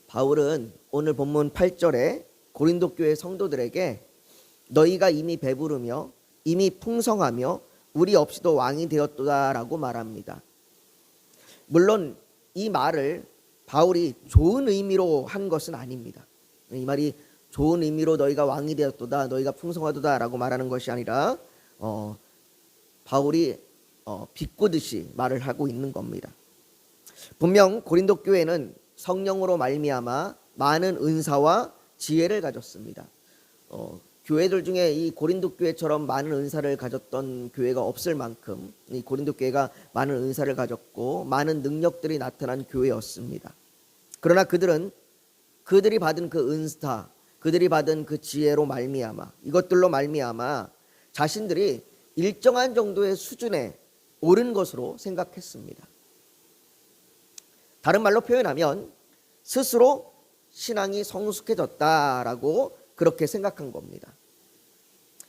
바울은 오늘 본문 8절에 고린도 교회 성도들에게 너희가 이미 배부르며 이미 풍성하며 우리 없이도 왕이 되었도다라고 말합니다. 물론 이 말을 바울이 좋은 의미로 한 것은 아닙니다. 이 말이 좋은 의미로 너희가 왕이 되었도다, 너희가 풍성하도다라고 말하는 것이 아니라 바울이 비꼬듯이 말을 하고 있는 겁니다. 분명 고린도 교회는 성령으로 말미암아 많은 은사와 지혜를 가졌습니다. 교회들 중에 이 고린도 교회처럼 많은 은사를 가졌던 교회가 없을 만큼 이 고린도 교회가 많은 은사를 가졌고 많은 능력들이 나타난 교회였습니다. 그러나 그들이 받은 그 은사, 그들이 받은 그 지혜로 말미암아, 이것들로 말미암아 자신들이 일정한 정도의 수준에 오른 것으로 생각했습니다. 다른 말로 표현하면 스스로 신앙이 성숙해졌다라고 그렇게 생각한 겁니다.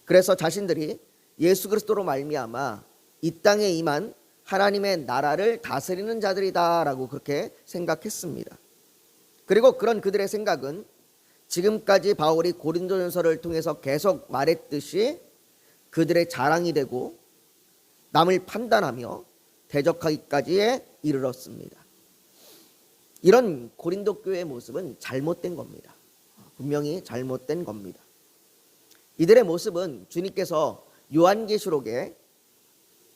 그래서 자신들이 예수 그리스도로 말미암아 이 땅에 임한 하나님의 나라를 다스리는 자들이다라고 그렇게 생각했습니다. 그리고 그런 그들의 생각은 지금까지 바울이 고린도전서를 통해서 계속 말했듯이 그들의 자랑이 되고 남을 판단하며 대적하기까지에 이르렀습니다. 이런 고린도 교회의 모습은 잘못된 겁니다. 분명히 잘못된 겁니다. 이들의 모습은 주님께서 요한계시록에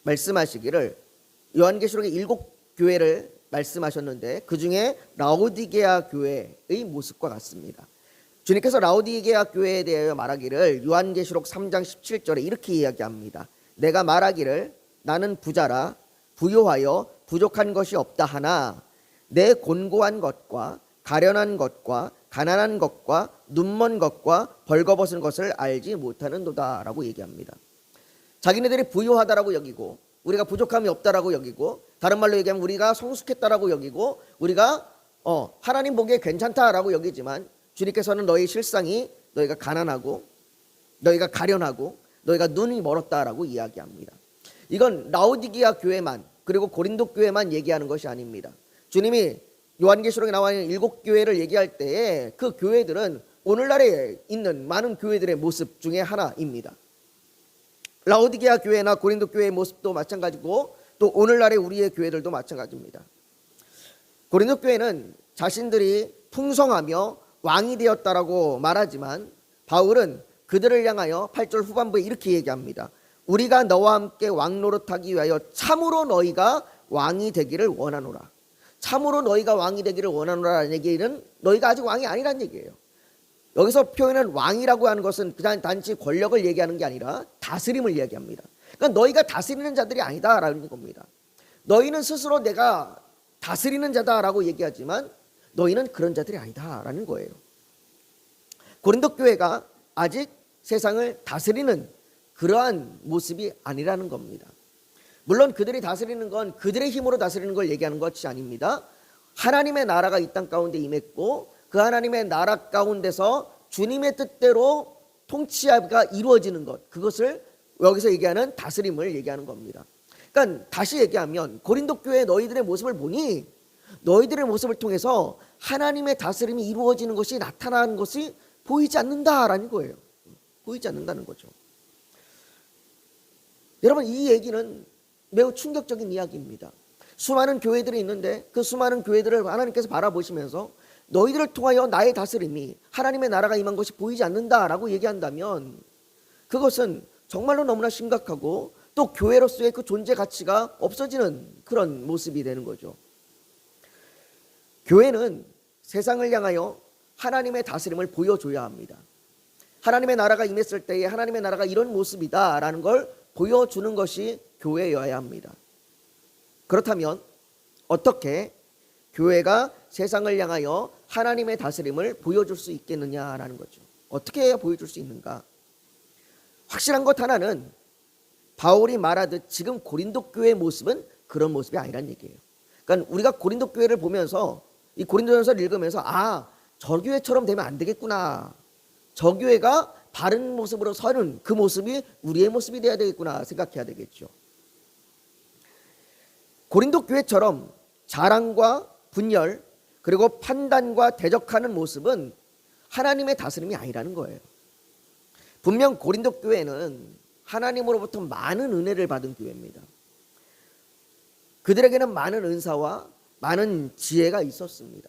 말씀하시기를, 요한계시록에 7교회를 말씀하셨는데 그 중에 라오디게아 교회의 모습과 같습니다. 주님께서 라오디게아 교회에 대하여 말하기를 요한계시록 3장 17절에 이렇게 이야기합니다. 내가 말하기를 나는 부자라 부요하여 부족한 것이 없다 하나 내 곤고한 것과 가련한 것과 가난한 것과 눈먼 것과 벌거벗은 것을 알지 못하는도다 라고 얘기합니다. 자기네들이 부요하다라고 여기고 우리가 부족함이 없다라고 여기고 다른 말로 얘기하면 우리가 성숙했다라고 여기고 우리가 하나님 보기에 괜찮다라고 여기지만 주님께서는 너희 실상이 너희가 가난하고 너희가 가련하고 너희가 눈이 멀었다라고 이야기합니다. 이건 라오디게아 교회만 그리고 고린도 교회만 얘기하는 것이 아닙니다. 주님이 요한계시록에 나와 있는 7교회를 얘기할 때에 그 교회들은 오늘날에 있는 많은 교회들의 모습 중에 하나입니다. 라오디게아 교회나 고린도 교회의 모습도 마찬가지고 또 오늘날의 우리의 교회들도 마찬가지입니다. 고린도 교회는 자신들이 풍성하며 왕이 되었다라고 말하지만 바울은 그들을 향하여 8절 후반부에 이렇게 얘기합니다. 우리가 너와 함께 왕노릇하기 위하여 참으로 너희가 왕이 되기를 원하노라. 참으로 너희가 왕이 되기를 원하노라는 얘기는 너희가 아직 왕이 아니란 얘기예요. 여기서 표현한 왕이라고 하는 것은 그냥 단지 권력을 얘기하는 게 아니라 다스림을 얘기합니다. 그러니까 너희가 다스리는 자들이 아니다라는 겁니다. 너희는 스스로 내가 다스리는 자다라고 얘기하지만 너희는 그런 자들이 아니다라는 거예요. 고린도 교회가 아직 세상을 다스리는 그러한 모습이 아니라는 겁니다. 물론 그들이 다스리는 건 그들의 힘으로 다스리는 걸 얘기하는 것이 아닙니다. 하나님의 나라가 이 땅 가운데 임했고 그 하나님의 나라 가운데서 주님의 뜻대로 통치가 이루어지는 것, 그것을 여기서 얘기하는 다스림을 얘기하는 겁니다. 그러니까 다시 얘기하면 고린도 교회 너희들의 모습을 보니 너희들의 모습을 통해서 하나님의 다스림이 이루어지는 것이 나타나는 것이 보이지 않는다라는 거예요. 보이지 않는다는 거죠. 여러분, 이 얘기는 매우 충격적인 이야기입니다. 수많은 교회들이 있는데 그 수많은 교회들을 하나님께서 바라보시면서 너희들을 통하여 나의 다스림이 하나님의 나라가 임한 것이 보이지 않는다라고 얘기한다면 그것은 정말로 너무나 심각하고 또 교회로서의 그 존재 가치가 없어지는 그런 모습이 되는 거죠. 교회는 세상을 향하여 하나님의 다스림을 보여줘야 합니다. 하나님의 나라가 임했을 때에 하나님의 나라가 이런 모습이다라는 걸 보여주는 것이 교회여야 합니다. 그렇다면 어떻게 교회가 세상을 향하여 하나님의 다스림을 보여줄 수 있겠느냐라는 거죠. 어떻게 해야 보여줄 수 있는가? 확실한 것 하나는 바울이 말하듯 지금 고린도 교회의 모습은 그런 모습이 아니란 얘기예요. 그러니까 우리가 고린도 교회를 보면서 이 고린도전서를 읽으면서 저 교회처럼 되면 안 되겠구나. 저 교회가 바른 모습으로 서는 그 모습이 우리의 모습이 돼야 되겠구나 생각해야 되겠죠. 고린도 교회처럼 자랑과 분열 그리고 판단과 대적하는 모습은 하나님의 다스림이 아니라는 거예요. 분명 고린도 교회는 하나님으로부터 많은 은혜를 받은 교회입니다. 그들에게는 많은 은사와 많은 지혜가 있었습니다.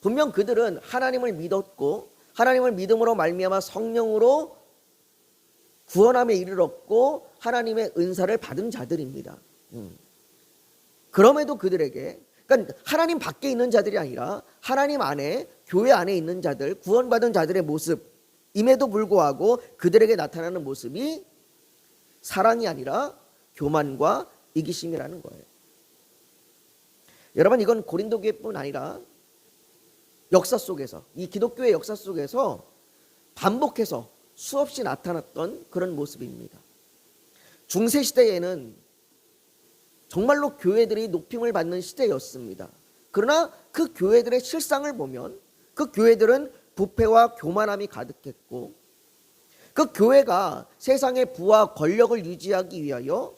분명 그들은 하나님을 믿었고 하나님을 믿음으로 말미암아 성령으로 구원함에 이르렀고 하나님의 은사를 받은 자들입니다. 그럼에도 그들에게, 그러니까 하나님 밖에 있는 자들이 아니라 하나님 안에, 교회 안에 있는 자들, 구원받은 자들의 모습임에도 불구하고 그들에게 나타나는 모습이 사랑이 아니라 교만과 이기심이라는 거예요. 여러분, 이건 고린도 교회뿐 아니라 역사 속에서, 이 기독교의 역사 속에서 반복해서 수없이 나타났던 그런 모습입니다. 중세시대에는 정말로 교회들이 높임을 받는 시대였습니다. 그러나 그 교회들의 실상을 보면 그 교회들은 부패와 교만함이 가득했고 그 교회가 세상의 부와 권력을 유지하기 위하여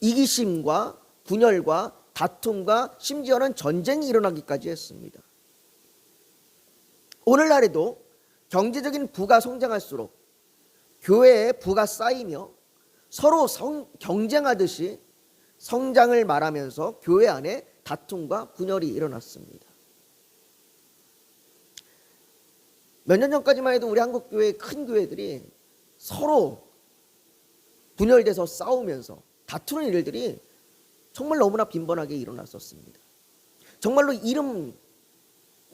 이기심과 분열과 다툼과 심지어는 전쟁이 일어나기까지 했습니다. 오늘날에도 경제적인 부가 성장할수록 교회의 부가 쌓이며 서로 경쟁하듯이 성장을 말하면서 교회 안에 다툼과 분열이 일어났습니다. 몇 년 전까지만 해도 우리 한국 교회의 큰 교회들이 서로 분열돼서 싸우면서 다투는 일들이 정말 너무나 빈번하게 일어났었습니다. 정말로 이름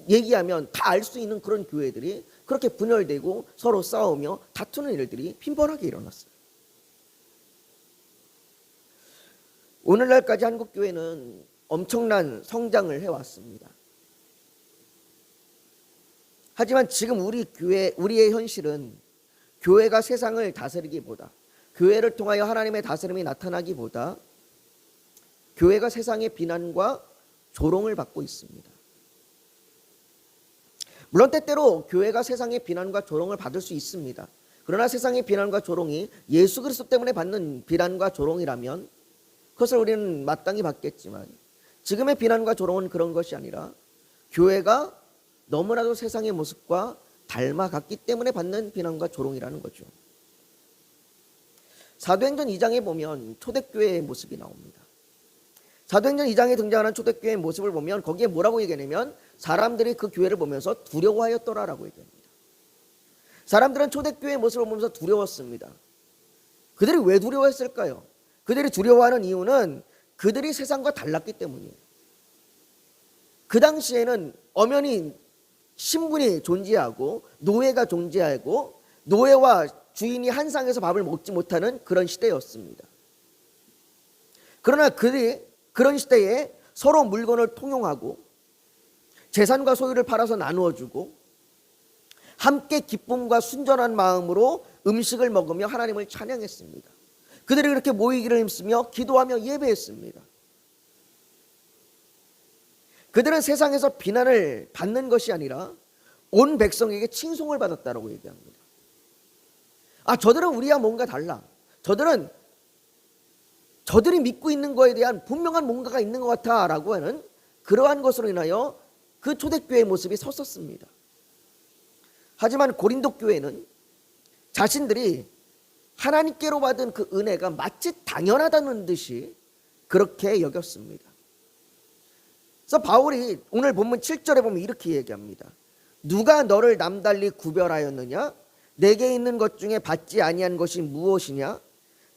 얘기하면 다 알 수 있는 그런 교회들이 그렇게 분열되고 서로 싸우며 다투는 일들이 빈번하게 일어났어요. 오늘날까지 한국 교회는 엄청난 성장을 해왔습니다. 하지만 지금 우리의 현실은 교회가 세상을 다스리기보다, 교회를 통하여 하나님의 다스림이 나타나기보다 교회가 세상의 비난과 조롱을 받고 있습니다. 물론 때때로 교회가 세상의 비난과 조롱을 받을 수 있습니다. 그러나 세상의 비난과 조롱이 예수 그리스도 때문에 받는 비난과 조롱이라면 그것을 우리는 마땅히 받겠지만, 지금의 비난과 조롱은 그런 것이 아니라 교회가 너무나도 세상의 모습과 닮아갔기 때문에 받는 비난과 조롱이라는 거죠. 사도행전 2장에 보면 초대교회의 모습이 나옵니다. 사도행전 2장에 등장하는 초대교회의 모습을 보면 거기에 뭐라고 얘기하냐면 사람들이 그 교회를 보면서 두려워하였더라라고 얘기합니다. 사람들은 초대교회의 모습을 보면서 두려웠습니다. 그들이 왜 두려워했을까요? 그들이 두려워하는 이유는 그들이 세상과 달랐기 때문이에요. 그 당시에는 엄연히 신분이 존재하고 노예가 존재하고 노예와 주인이 한 상에서 밥을 먹지 못하는 그런 시대였습니다. 그러나 그들이 그런 시대에 서로 물건을 통용하고 재산과 소유를 팔아서 나누어주고 함께 기쁨과 순전한 마음으로 음식을 먹으며 하나님을 찬양했습니다. 그들이 그렇게 모이기를 힘쓰며 기도하며 예배했습니다. 그들은 세상에서 비난을 받는 것이 아니라 온 백성에게 칭송을 받았다라고 얘기합니다. 저들은 우리와 뭔가 달라. 저들이 믿고 있는 거에 대한 분명한 뭔가가 있는 것 같아 라고 하는 그러한 것으로 인하여 그 초대교회의 모습이 섰었습니다. 하지만 고린도 교회는 자신들이 하나님께로 받은 그 은혜가 마치 당연하다는 듯이 그렇게 여겼습니다. 그래서 바울이 오늘 본문 7절에 보면 이렇게 얘기합니다. 누가 너를 남달리 구별하였느냐? 내게 있는 것 중에 받지 아니한 것이 무엇이냐?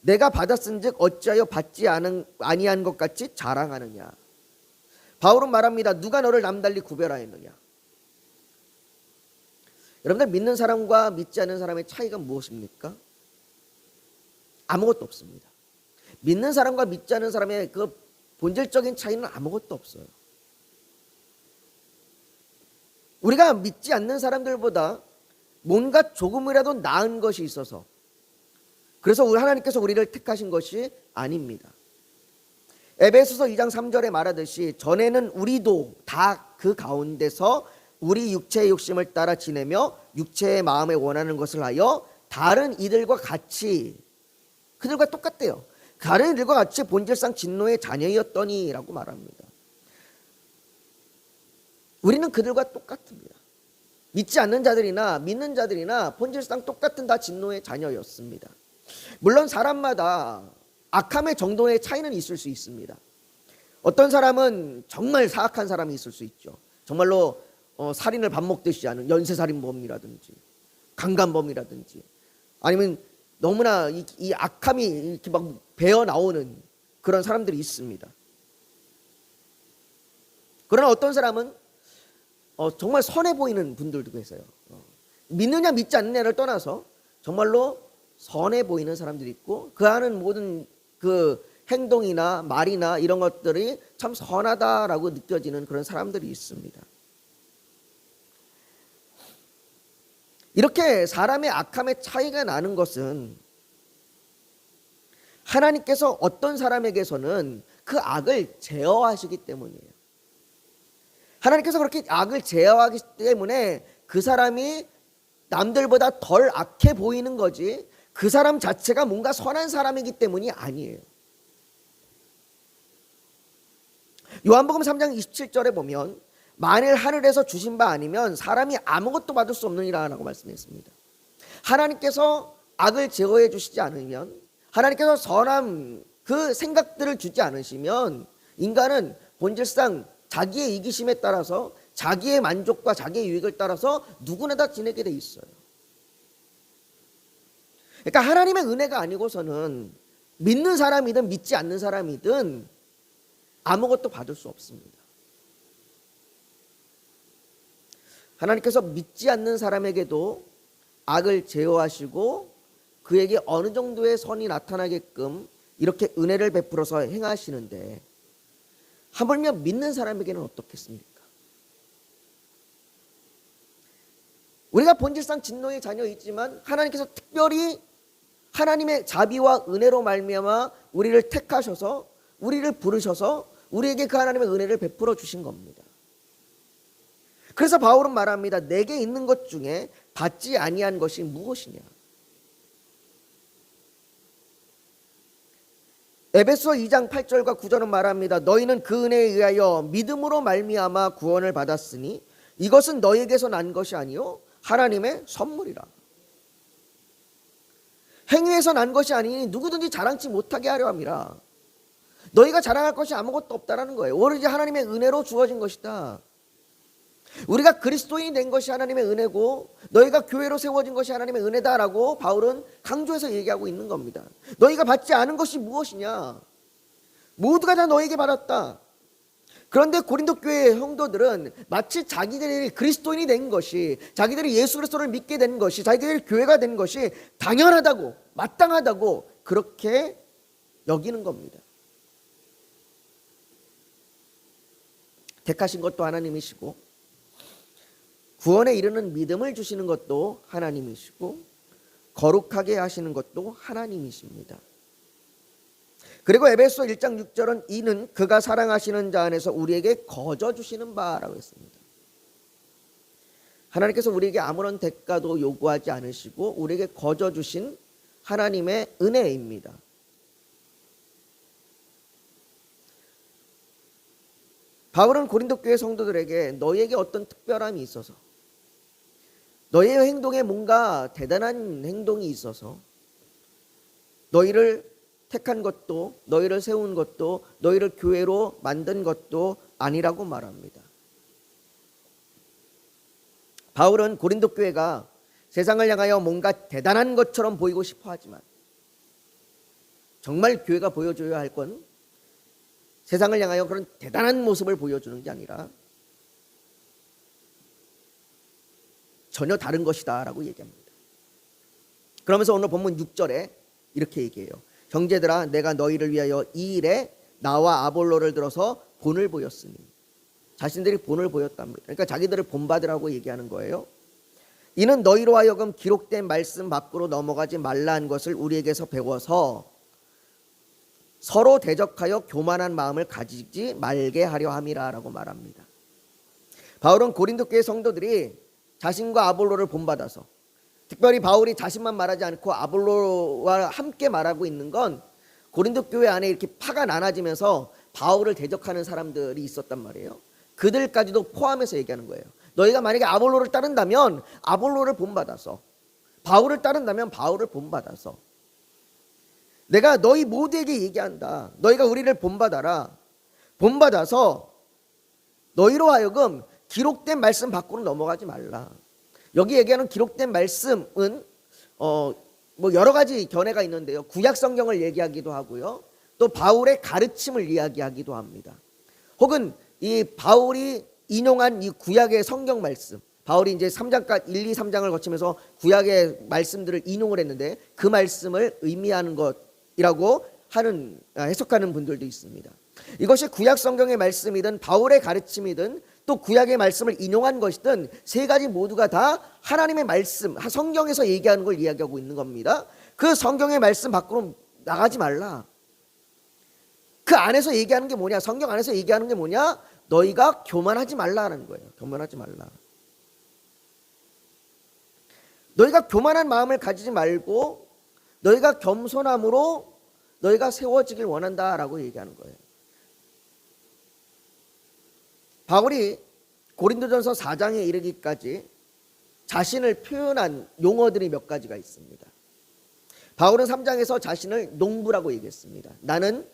내가 받았은즉 어찌하여 받지 아니한 것 같이 자랑하느냐? 바울은 말합니다. 누가 너를 남달리 구별하였느냐? 여러분들, 믿는 사람과 믿지 않는 사람의 차이가 무엇입니까? 아무것도 없습니다. 믿는 사람과 믿지 않는 사람의 그 본질적인 차이는 아무것도 없어요. 우리가 믿지 않는 사람들보다 뭔가 조금이라도 나은 것이 있어서, 그래서 하나님께서 우리를 택하신 것이 아닙니다. 에베소서 2장 3절에 말하듯이 전에는 우리도 다 그 가운데서 우리 육체의 욕심을 따라 지내며 육체의 마음에 원하는 것을 하여 다른 이들과 같이, 그들과 똑같대요. 다른 이들과 같이 본질상 진노의 자녀였더니 라고 말합니다. 우리는 그들과 똑같습니다. 믿지 않는 자들이나 믿는 자들이나 본질상 똑같은 다 진노의 자녀였습니다. 물론 사람마다 악함의 정도의 차이는 있을 수 있습니다. 어떤 사람은 정말 사악한 사람이 있을 수 있죠. 정말로 살인을 밥 먹듯이 하는 연쇄살인범이라든지 강간범이라든지, 아니면 너무나 이 악함이 이렇게 막 배어 나오는 그런 사람들이 있습니다. 그러나 어떤 사람은 정말 선해 보이는 분들도 계세요. 믿느냐 믿지 않느냐를 떠나서 정말로 선해 보이는 사람들이 있고, 그 하는 모든 그 행동이나 말이나 이런 것들이 참 선하다라고 느껴지는 그런 사람들이 있습니다. 이렇게 사람의 악함의 차이가 나는 것은 하나님께서 어떤 사람에게서는 그 악을 제어하시기 때문이에요. 하나님께서 그렇게 악을 제어하기 때문에 그 사람이 남들보다 덜 악해 보이는 거지, 그 사람 자체가 뭔가 선한 사람이기 때문이 아니에요. 요한복음 3장 27절에 보면 만일 하늘에서 주신 바 아니면 사람이 아무것도 받을 수 없느니라 라고 말씀했습니다. 하나님께서 악을 제어해 주시지 않으면, 하나님께서 선한 그 생각들을 주지 않으시면 인간은 본질상 자기의 이기심에 따라서, 자기의 만족과 자기의 유익을 따라서 누구나 다 지내게 돼 있어요. 그러니까 하나님의 은혜가 아니고서는 믿는 사람이든 믿지 않는 사람이든 아무것도 받을 수 없습니다. 하나님께서 믿지 않는 사람에게도 악을 제어하시고 그에게 어느 정도의 선이 나타나게끔 이렇게 은혜를 베풀어서 행하시는데, 하물며 믿는 사람에게는 어떻겠습니까? 우리가 본질상 진노의 자녀이지만 하나님께서 특별히 하나님의 자비와 은혜로 말미암아 우리를 택하셔서, 우리를 부르셔서 우리에게 그 하나님의 은혜를 베풀어 주신 겁니다. 그래서 바울은 말합니다. 내게 있는 것 중에 받지 아니한 것이 무엇이냐? 에베소 2장 8절과 9절은 말합니다. 너희는 그 은혜에 의하여 믿음으로 말미암아 구원을 받았으니 이것은 너희에게서 난 것이 아니요 하나님의 선물이라. 행위에서 난 것이 아니니 누구든지 자랑치 못하게 하려 함이라. 너희가 자랑할 것이 아무것도 없다라는 거예요. 오로지 하나님의 은혜로 주어진 것이다. 우리가 그리스도인이 된 것이 하나님의 은혜고, 너희가 교회로 세워진 것이 하나님의 은혜다라고 바울은 강조해서 얘기하고 있는 겁니다. 너희가 받지 않은 것이 무엇이냐? 모두가 다 너에게 받았다. 그런데 고린도 교회의 성도들은 마치 자기들이 그리스도인이 된 것이, 자기들이 예수 그리스도를 믿게 된 것이, 자기들이 교회가 된 것이 당연하다고, 마땅하다고 그렇게 여기는 겁니다. 택하신 것도 하나님이시고, 구원에 이르는 믿음을 주시는 것도 하나님이시고, 거룩하게 하시는 것도 하나님이십니다. 그리고 에베소 1장 6절은 이는 그가 사랑하시는 자 안에서 우리에게 거저 주시는 바라고 했습니다. 하나님께서 우리에게 아무런 대가도 요구하지 않으시고 우리에게 거저 주신 하나님의 은혜입니다. 바울은 고린도 교회 성도들에게 너희에게 어떤 특별함이 있어서, 너희의 행동에 뭔가 대단한 행동이 있어서 너희를 택한 것도, 너희를 세운 것도, 너희를 교회로 만든 것도 아니라고 말합니다. 바울은 고린도 교회가 세상을 향하여 뭔가 대단한 것처럼 보이고 싶어 하지만, 정말 교회가 보여줘야 할 건 세상을 향하여 그런 대단한 모습을 보여주는 게 아니라 전혀 다른 것이다 라고 얘기합니다. 그러면서 오늘 본문 6절에 이렇게 얘기해요. 형제들아, 내가 너희를 위하여 이 일에 나와 아볼로를 들어서 본을 보였으니. 자신들이 본을 보였답니다. 그러니까 자기들을 본받으라고 얘기하는 거예요. 이는 너희로 하여금 기록된 말씀 밖으로 넘어가지 말라 한 것을 우리에게서 배워서 서로 대적하여 교만한 마음을 가지지 말게 하려 함이라 라고 말합니다. 바울은 고린도 교회 성도들이 자신과 아볼로를 본받아서, 특별히 바울이 자신만 말하지 않고 아볼로와 함께 말하고 있는 건 고린도 교회 안에 이렇게 파가 나눠지면서 바울을 대적하는 사람들이 있었단 말이에요. 그들까지도 포함해서 얘기하는 거예요. 너희가 만약에 아볼로를 따른다면 아볼로를 본받아서, 바울을 따른다면 바울을 본받아서, 내가 너희 모두에게 얘기한다. 너희가 우리를 본받아라. 본받아서 너희로 하여금 기록된 말씀 밖으로 넘어가지 말라. 여기 얘기하는 기록된 말씀은 뭐 여러 가지 견해가 있는데요. 구약 성경을 얘기하기도 하고요. 또 바울의 가르침을 이야기하기도 합니다. 혹은 이 바울이 인용한 이 구약의 성경 말씀, 바울이 이제 3장까지 1, 2, 3장을 거치면서 구약의 말씀들을 인용을 했는데 그 말씀을 의미하는 것이라고 하는 해석하는 분들도 있습니다. 이것이 구약 성경의 말씀이든 바울의 가르침이든 또 구약의 말씀을 인용한 것이든 세 가지 모두가 다 하나님의 말씀, 성경에서 얘기하는 걸 이야기하고 있는 겁니다. 그 성경의 말씀 밖으로 나가지 말라. 그 안에서 얘기하는 게 뭐냐? 성경 안에서 얘기하는 게 뭐냐? 너희가 교만하지 말라는 거예요. 교만하지 말라. 너희가 교만한 마음을 가지지 말고 너희가 겸손함으로 너희가 세워지길 원한다라고 얘기하는 거예요. 바울이 고린도전서 4장에 이르기까지 자신을 표현한 용어들이 몇 가지가 있습니다. 바울은 3장에서 자신을 농부라고 얘기했습니다. 나는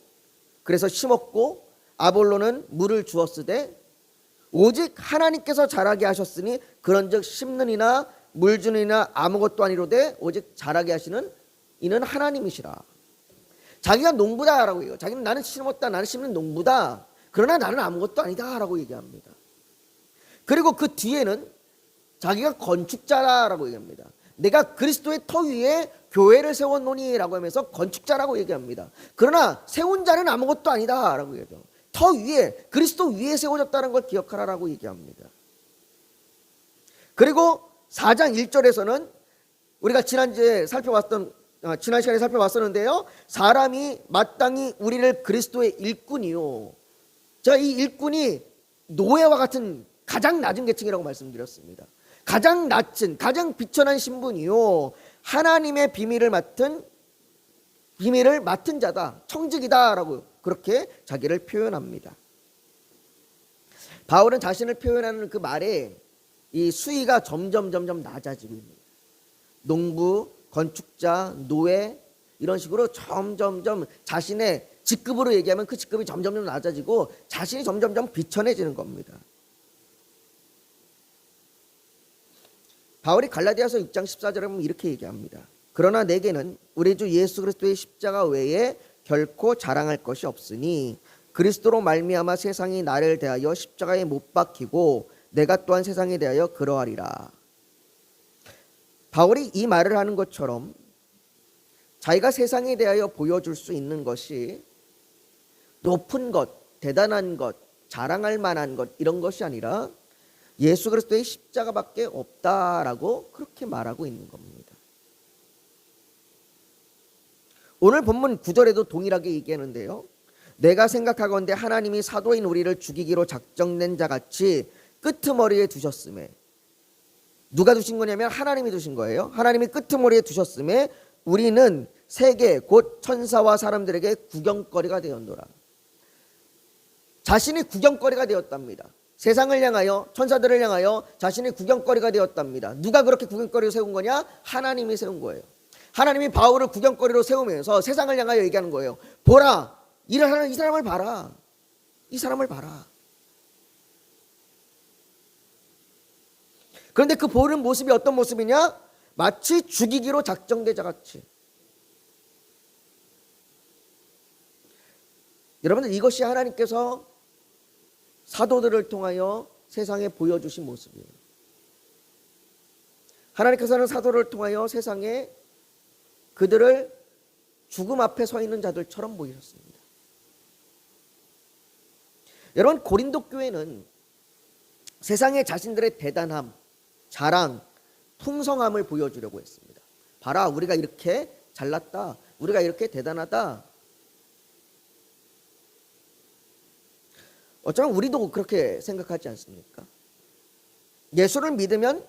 그래서 심었고 아볼로는 물을 주었으되 오직 하나님께서 자라게 하셨으니 그런즉 심는 이나 물 주는 이나 아무것도 아니로되 오직 자라게 하시는 이는 하나님이시라. 자기가 농부다라고 얘기해요. 자기는 나는 심었다, 나는 심는 농부다. 그러나 나는 아무것도 아니다라고 얘기합니다. 그리고 그 뒤에는 자기가 건축자라고 얘기합니다. 내가 그리스도의 터 위에 교회를 세웠노니라고 하면서 건축자라고 얘기합니다. 그러나 세운 자는 아무것도 아니다라고 얘기해요. 터 위에, 그리스도 위에 세워졌다는 걸 기억하라라고 얘기합니다. 그리고 4장 1절에서는 우리가 지난 시간에 살펴봤었는데요. 사람이 마땅히 우리를 그리스도의 일꾼이요. 자, 이 일꾼이 노예와 같은 가장 낮은 계층이라고 말씀드렸습니다. 가장 낮은, 가장 비천한 신분이요. 하나님의 비밀을 맡은 자다. 청직이다라고 그렇게 자기를 표현합니다. 바울은 자신을 표현하는 그 말에 이 수위가 점점 낮아지고 있습니다. 농부, 건축자, 노예 이런 식으로 점점 자신의 직급으로 얘기하면 그 직급이 점점 낮아지고 자신이 점점 비천해지는 겁니다. 바울이 갈라디아서 6장 14절에 보면 이렇게 얘기합니다. 그러나 내게는 우리 주 예수 그리스도의 십자가 외에 결코 자랑할 것이 없으니 그리스도로 말미암아 세상이 나를 대하여 십자가에 못 박히고 내가 또한 세상에 대하여 그러하리라. 바울이 이 말을 하는 것처럼 자기가 세상에 대하여 보여줄 수 있는 것이 높은 것, 대단한 것, 자랑할 만한 것 이런 것이 아니라 예수 그리스도의 십자가밖에 없다라고 그렇게 말하고 있는 겁니다. 오늘 본문 9절에도 동일하게 얘기하는데요. 내가 생각하건대 하나님이 사도인 우리를 죽이기로 작정된 자같이 끄트머리에 두셨음에, 누가 두신 거냐면 하나님이 두신 거예요. 하나님이 끄트머리에 두셨음에 우리는 세계 곧 천사와 사람들에게 구경거리가 되었노라. 자신이 구경거리가 되었답니다. 세상을 향하여, 천사들을 향하여 자신이 구경거리가 되었답니다. 누가 그렇게 구경거리로 세운 거냐? 하나님이 세운 거예요. 하나님이 바울을 구경거리로 세우면서 세상을 향하여 얘기하는 거예요. 보라, 일을 하는 이 사람을 봐라. 이 사람을 봐라. 그런데 그 보는 모습이 어떤 모습이냐? 마치 죽이기로 작정된 자같이. 여러분들, 이것이 하나님께서 사도들을 통하여 세상에 보여주신 모습이에요. 하나님께서는 사도를 통하여 세상에 그들을 죽음 앞에 서 있는 자들처럼 보이셨습니다. 여러분, 고린도 교회는 세상에 자신들의 대단함, 자랑, 풍성함을 보여주려고 했습니다. 봐라, 우리가 이렇게 잘났다, 우리가 이렇게 대단하다. 어쩌면 우리도 그렇게 생각하지 않습니까? 예수를 믿으면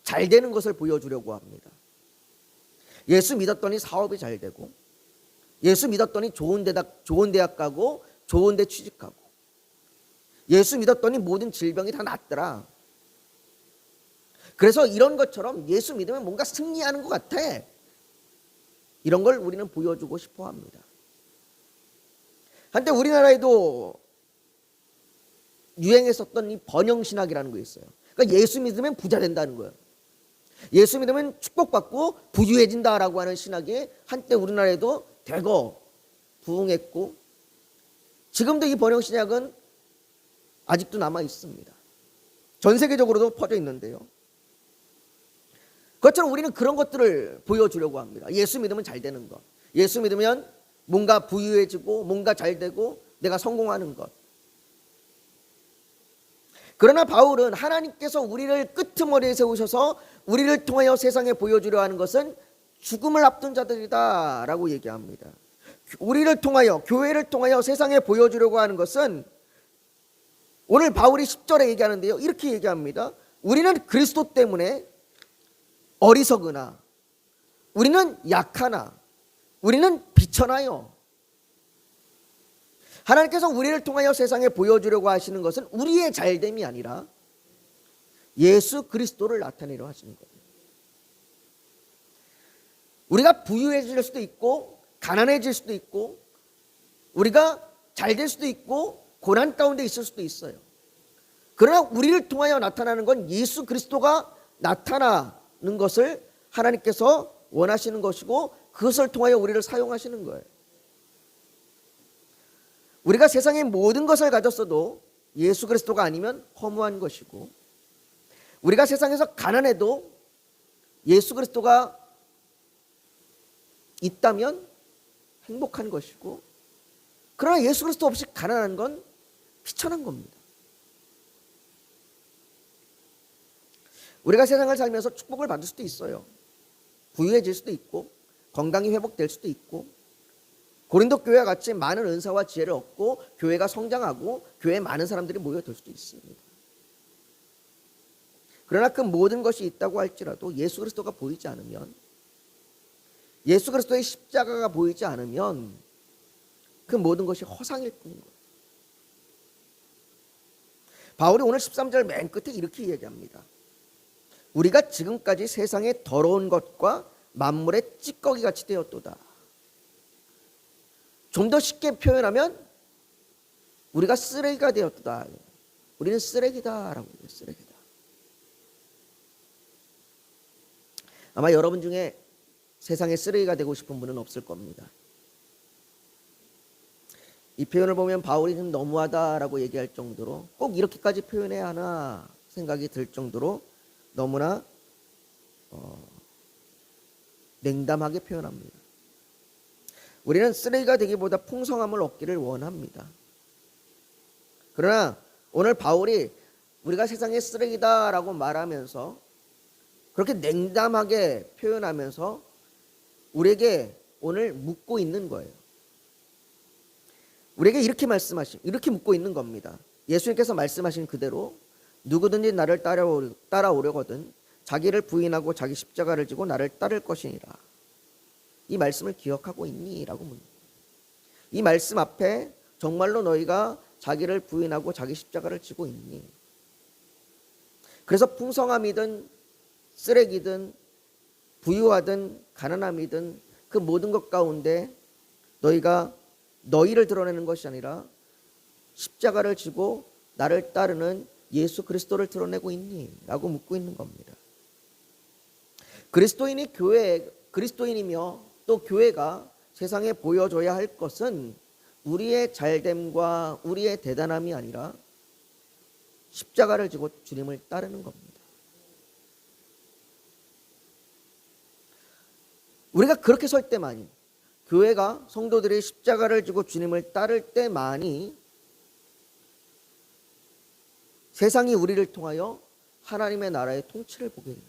잘 되는 것을 보여주려고 합니다. 예수 믿었더니 사업이 잘 되고, 예수 믿었더니 좋은 대학 가고, 좋은 데 취직하고, 예수 믿었더니 모든 질병이 다 낫더라. 그래서 이런 것처럼 예수 믿으면 뭔가 승리하는 것 같아. 이런 걸 우리는 보여주고 싶어 합니다. 한때 우리나라에도 유행했었던 이 번영신학이라는 거 있어요. 그러니까 예수 믿으면 부자 된다는 거예요. 예수 믿으면 축복받고 부유해진다라고 하는 신학이 한때 우리나라에도 대거 부흥했고, 지금도 이 번영신학은 아직도 남아 있습니다. 전 세계적으로도 퍼져 있는데요. 그것처럼 우리는 그런 것들을 보여주려고 합니다. 예수 믿으면 잘 되는 것, 예수 믿으면 뭔가 부유해지고 뭔가 잘 되고 내가 성공하는 것. 그러나 바울은 하나님께서 우리를 끄트머리에 세우셔서 우리를 통하여 세상에 보여주려 하는 것은 죽음을 앞둔 자들이다 라고 얘기합니다. 우리를 통하여, 교회를 통하여 세상에 보여주려고 하는 것은, 오늘 바울이 10절에 얘기하는데요, 이렇게 얘기합니다. 우리는 그리스도 때문에 어리석으나, 우리는 약하나, 우리는 비천하여. 하나님께서 우리를 통하여 세상에 보여주려고 하시는 것은 우리의 잘됨이 아니라 예수 그리스도를 나타내려 하시는 거예요. 우리가 부유해질 수도 있고 가난해질 수도 있고, 우리가 잘 될 수도 있고 고난 가운데 있을 수도 있어요. 그러나 우리를 통하여 나타나는 건 예수 그리스도가 나타나는 것을 하나님께서 원하시는 것이고, 그것을 통하여 우리를 사용하시는 거예요. 우리가 세상의 모든 것을 가졌어도 예수 그리스도가 아니면 허무한 것이고, 우리가 세상에서 가난해도 예수 그리스도가 있다면 행복한 것이고, 그러나 예수 그리스도 없이 가난한 건 비천한 겁니다. 우리가 세상을 살면서 축복을 받을 수도 있어요. 부유해질 수도 있고 건강이 회복될 수도 있고, 고린도 교회와 같이 많은 은사와 지혜를 얻고 교회가 성장하고 교회에 많은 사람들이 모여들 수도 있습니다. 그러나 그 모든 것이 있다고 할지라도 예수 그리스도가 보이지 않으면, 예수 그리스도의 십자가가 보이지 않으면 그 모든 것이 허상일 뿐인 거예요. 바울이 오늘 13절 맨 끝에 이렇게 얘기합니다. 우리가 지금까지 세상의 더러운 것과 만물의 찌꺼기 같이 되었도다. 좀 더 쉽게 표현하면 우리가 쓰레기가 되었다. 우리는 쓰레기다라고 해요. 쓰레기다. 아마 여러분 중에 세상에 쓰레기가 되고 싶은 분은 없을 겁니다. 이 표현을 보면 바울이 좀 너무하다라고 얘기할 정도로, 꼭 이렇게까지 표현해야 하나 생각이 들 정도로 너무나 냉담하게 표현합니다. 우리는 쓰레기가 되기보다 풍성함을 얻기를 원합니다. 그러나 오늘 바울이 우리가 세상의 쓰레기다라고 말하면서, 그렇게 냉담하게 표현하면서 우리에게 오늘 묻고 있는 거예요. 우리에게 이렇게 묻고 있는 겁니다. 예수님께서 말씀하신 그대로 누구든지 나를 따라오려거든 자기를 부인하고 자기 십자가를 지고 나를 따를 것이니라. 이 말씀을 기억하고 있니? 라고 묻는 거예요. 이 말씀 앞에 정말로 너희가 자기를 부인하고 자기 십자가를 지고 있니? 그래서 풍성함이든 쓰레기든 부유하든 가난함이든 그 모든 것 가운데 너희가 너희를 드러내는 것이 아니라 십자가를 지고 나를 따르는 예수 그리스도를 드러내고 있니? 라고 묻고 있는 겁니다. 그리스도인이며 또 교회가 세상에 보여줘야 할 것은 우리의 잘됨과 우리의 대단함이 아니라 십자가를 지고 주님을 따르는 겁니다. 우리가 그렇게 설 때만이, 교회가 성도들이 십자가를 지고 주님을 따를 때만이 세상이 우리를 통하여 하나님의 나라의 통치를 보게 됩니다.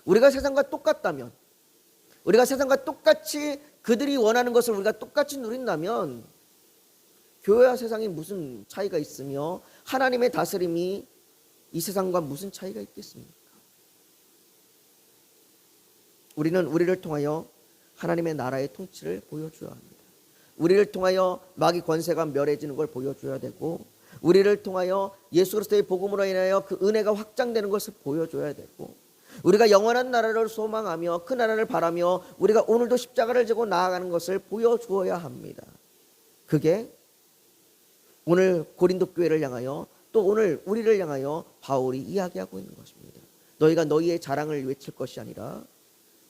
우리가 세상과 똑같다면, 우리가 세상과 똑같이 그들이 원하는 것을 우리가 똑같이 누린다면 교회와 세상이 무슨 차이가 있으며 하나님의 다스림이 이 세상과 무슨 차이가 있겠습니까? 우리는 우리를 통하여 하나님의 나라의 통치를 보여줘야 합니다. 우리를 통하여 마귀 권세가 멸해지는 걸 보여줘야 되고, 우리를 통하여 예수 그리스도의 복음으로 인하여 그 은혜가 확장되는 것을 보여줘야 되고, 우리가 영원한 나라를 소망하며 그 나라를 바라며 우리가 오늘도 십자가를 지고 나아가는 것을 보여주어야 합니다. 그게 오늘 고린도 교회를 향하여, 또 오늘 우리를 향하여 바울이 이야기하고 있는 것입니다. 너희가 너희의 자랑을 외칠 것이 아니라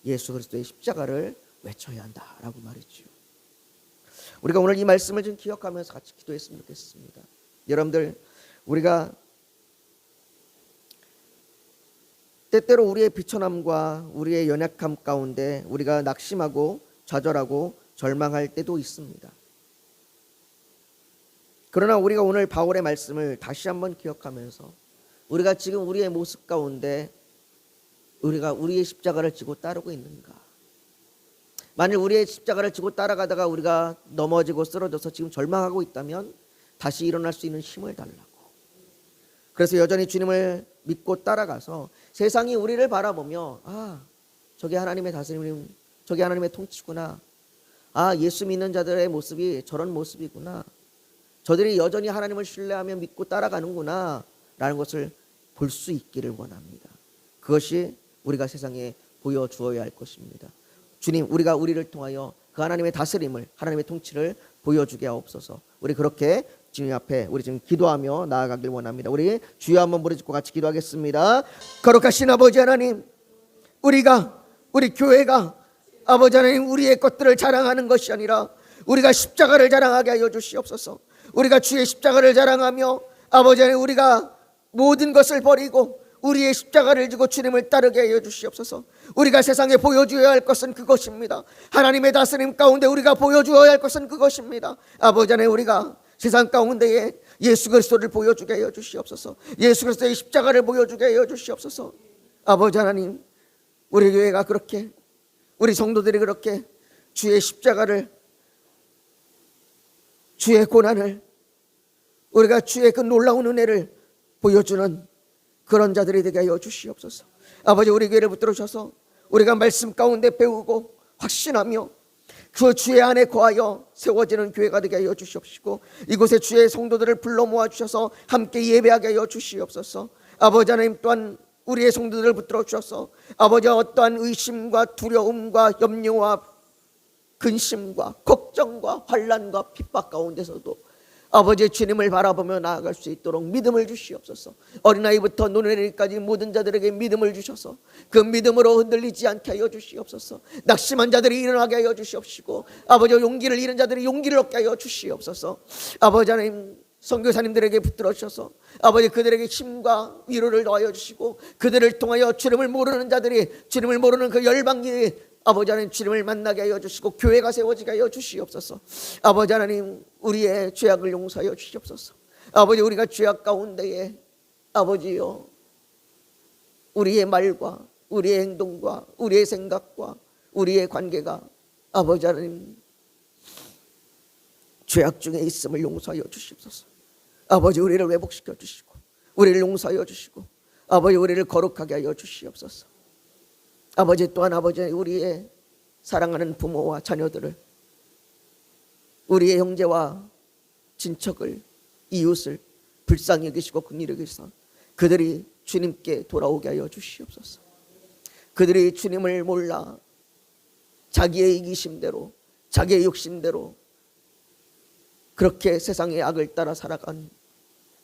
예수 그리스도의 십자가를 외쳐야 한다라고 말했죠. 우리가 오늘 이 말씀을 좀 기억하면서 같이 기도했으면 좋겠습니다. 여러분들, 우리가 때때로 우리의 비천함과 우리의 연약함 가운데 우리가 낙심하고 좌절하고 절망할 때도 있습니다. 그러나 우리가 오늘 바울의 말씀을 다시 한번 기억하면서 우리가 지금 우리의 모습 가운데 우리가 우리의 십자가를 지고 따르고 있는가? 만일 우리의 십자가를 지고 따라가다가 우리가 넘어지고 쓰러져서 지금 절망하고 있다면 다시 일어날 수 있는 힘을 달라고. 그래서 여전히 주님을 믿고 따라가서 세상이 우리를 바라보며, 아, 저게 하나님의 다스림, 저게 하나님의 통치구나. 아, 예수 믿는 자들의 모습이 저런 모습이구나. 저들이 여전히 하나님을 신뢰하며 믿고 따라가는구나 라는 것을 볼 수 있기를 원합니다. 그것이 우리가 세상에 보여주어야 할 것입니다. 주님, 우리가 우리를 통하여 그 하나님의 다스림을, 하나님의 통치를 보여주게 하옵소서. 우리 그렇게 주님 앞에 우리 지금 기도하며 나아가길 원합니다. 우리 주여 한번 부르짖고 같이 기도하겠습니다. 거룩하신 아버지 하나님, 우리 교회가 아버지 하나님 우리의 것들을 자랑하는 것이 아니라 우리가 십자가를 자랑하게 하여 주시옵소서. 우리가 주의 십자가를 자랑하며 아버지 하나님 우리가 모든 것을 버리고 우리의 십자가를 지고 주님을 따르게 하여 주시옵소서. 우리가 세상에 보여주어야 할 것은 그것입니다. 하나님의 다스림 가운데 우리가 보여주어야 할 것은 그것입니다. 아버지 하나님, 우리가 세상 가운데에 예수 그리스도를 보여주게 하여 주시옵소서. 예수 그리스도의 십자가를 보여주게 하여 주시옵소서. 아버지 하나님, 우리 교회가 그렇게, 우리 성도들이 그렇게 주의 십자가를, 주의 고난을, 우리가 주의 그 놀라운 은혜를 보여주는 그런 자들이 되게 하여 주시옵소서. 아버지, 우리 교회를 붙들어 주셔서 우리가 말씀 가운데 배우고 확신하며 그 주의 안에 거하여 세워지는 교회가 되게 하여 주시옵시고, 이곳에 주의 성도들을 불러 모아 주셔서 함께 예배하게 하여 주시옵소서. 아버지 하나님, 또한 우리의 성도들을 붙들어 주셔서 아버지 어떠한 의심과 두려움과 염려와 근심과 걱정과 환난과 핍박 가운데서도 아버지 주님을 바라보며 나아갈 수 있도록 믿음을 주시옵소서. 어린아이부터 노년까지 모든 자들에게 믿음을 주셔서 그 믿음으로 흔들리지 않게 하여 주시옵소서. 낙심한 자들이 일어나게 하여 주시옵시고, 아버지 용기를 잃은 자들이 용기를 얻게 하여 주시옵소서. 아버지 하나님, 선교사님들에게 붙들어 주셔서 아버지 그들에게 힘과 위로를 더하여 주시고, 그들을 통하여 주님을 모르는 자들이, 주님을 모르는 그 열방이 아버지 하나님 주님을 만나게 하여 주시고 교회가 세워지게 하여 주시옵소서. 아버지 하나님, 우리의 죄악을 용서하여 주시옵소서. 아버지, 우리가 죄악 가운데에 아버지요, 우리의 말과 우리의 행동과 우리의 생각과 우리의 관계가 아버지 하나님 죄악 중에 있음을 용서하여 주시옵소서. 아버지, 우리를 회복시켜 주시고 우리를 용서하여 주시고 아버지 우리를 거룩하게 하여 주시옵소서. 아버지, 또한 아버지 우리의 사랑하는 부모와 자녀들을, 우리의 형제와 친척을, 이웃을 불쌍히 여기시고 긍휼히 여기셔서 그들이 주님께 돌아오게 하여 주시옵소서. 그들이 주님을 몰라 자기의 이기심대로, 자기의 욕심대로 그렇게 세상의 악을 따라 살아간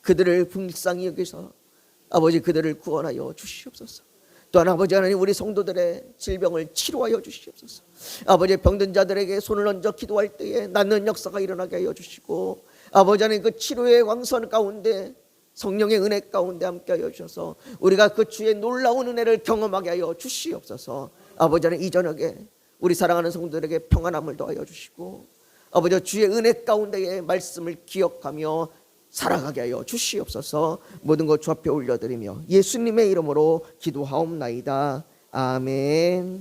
그들을 불쌍히 여기서 아버지 그들을 구원하여 주시옵소서. 또한 아버지 하나님, 우리 성도들의 질병을 치료하여 주시옵소서. 아버지, 병든 자들에게 손을 얹어 기도할 때에 낫는 역사가 일어나게 하여 주시고, 아버지 하나님 그 치료의 광선 가운데 성령의 은혜 가운데 함께 하여 주셔서 우리가 그 주의 놀라운 은혜를 경험하게 하여 주시옵소서. 아버지 하나님, 이 저녁에 우리 사랑하는 성도들에게 평안함을 더하여 주시고 아버지 주의 은혜 가운데의 말씀을 기억하며 살아가게 하여 주시옵소서. 모든 것 주 앞에 올려드리며 예수님의 이름으로 기도하옵나이다. 아멘.